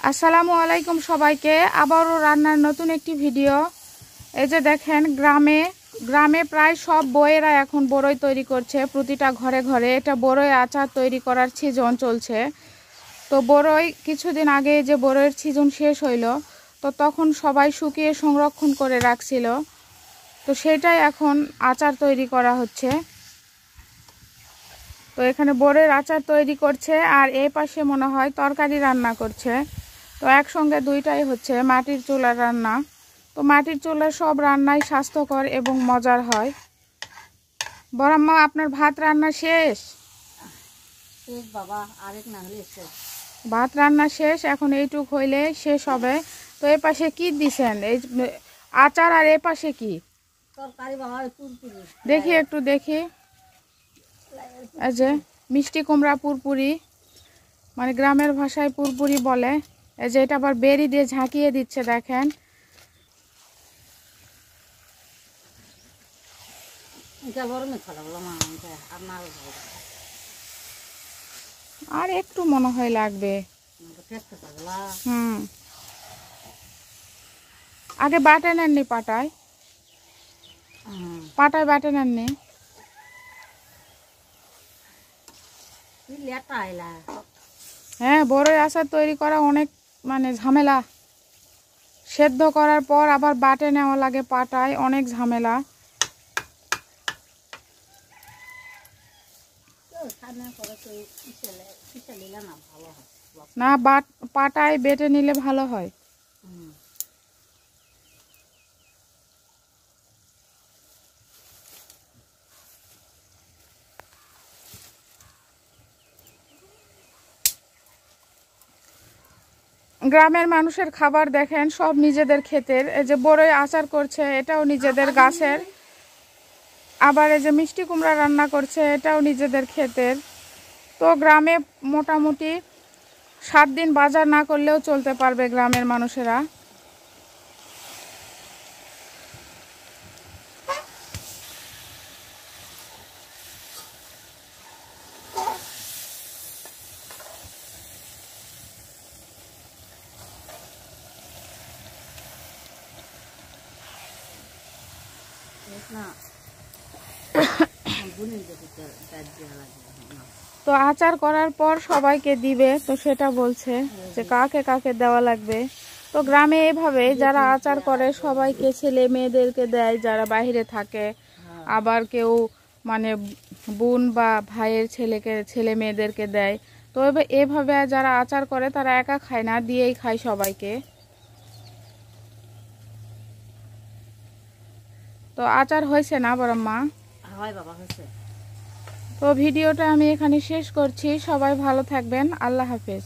আসসালামু আলাইকুম সবাইকে। আবারও রান্নার নতুন একটি ভিডিও। এই যে দেখেন, গ্রামে প্রায় সব বউয়েরা এখন বড়ই তৈরি করছে। প্রতিটা ঘরে ঘরে এটা বড়ই আচার তৈরি করার সিজন চলছে। তো বড়ই কিছুদিন আগে যে বড়ইয়ের সিজন শেষ হইল, তো তখন সবাই শুকিয়ে সংরক্ষণ করে রাখছিল। তো সেটাই এখন আচার তৈরি করা হচ্ছে। তো এখানে বড়ইয়ের আচার তৈরি করছে, আর এই পাশে মনে হয় তরকারি রান্না করছে। তো একসঙ্গে দুইটাই হচ্ছে, মাটির চুলার রান্না। তো মাটির চুলার সব রান্নাই স্বাস্থ্যকর এবং মজার হয়। বড়াম্মা, আপনার ভাত রান্না শেষ? বাবা, আরেক না হলে শেষ। ভাত রান্না শেষ, এখন এইটুক হইলে শেষ হবে। তো এই পাশে কি দিছেন? এই আচার, আর এই পাশে কি তরকারি বাবা? পুরপুরি। দেখি, একটু দেখি। এই যে মিষ্টি কুমড়া পুরপুরি, মানে গ্রামের ভাষায় পুরপুরি বলে। এই যে এটা আবার বেরি দিয়ে ঝাঁকিয়ে দিচ্ছে, দেখেন। আর একটু মনে হয় লাগবে। আগে বাটে নেননি? পাটায় বাটে নেননি? হ্যাঁ, বড়ই আচার তৈরি করা অনেক মানে ঝামেলা। সেদ্ধ করার পর আবার বাটে নেওয়া লাগে পাটায়, অনেক ঝামেলা। না, পাটায় বেটে নিলে ভালো হয়। গ্রামের মানুষের খাবার দেখেন, সব নিজেদের ক্ষেতের। এই যে বড়ই আচার করছে, এটাও নিজেদের গাছের। আবার এই যে মিষ্টি কুমড়া রান্না করছে, এটাও নিজেদের ক্ষেতের। তো গ্রামে মোটামুটি 7 দিন বাজার না করলেও চলতে পারবে গ্রামের মানুষেরা। তো আচার করার পর সবাইকে দিবে, তো সেটা বলছে যে কাকে কাকে দেওয়া লাগবে। তো গ্রামে এভাবে যারা আচার করে সবাইকে, ছেলে মেয়েদেরকে দেয় যারা বাইরে থাকে। আবার কেউ মানে বোন বা ভাইয়ের ছেলে মেয়েদেরকে দেয়। তো এভাবে যারা আচার করে তারা একা খায় না, দিয়েই খায় সবাইকে। তো আচার হয়েছে না বড়ম্মা? হয় বাবা, হয়েছে। তো ভিডিওটা আমি এখানে শেষ করছি। সবাই ভালো থাকবেন। আল্লাহ হাফেজ।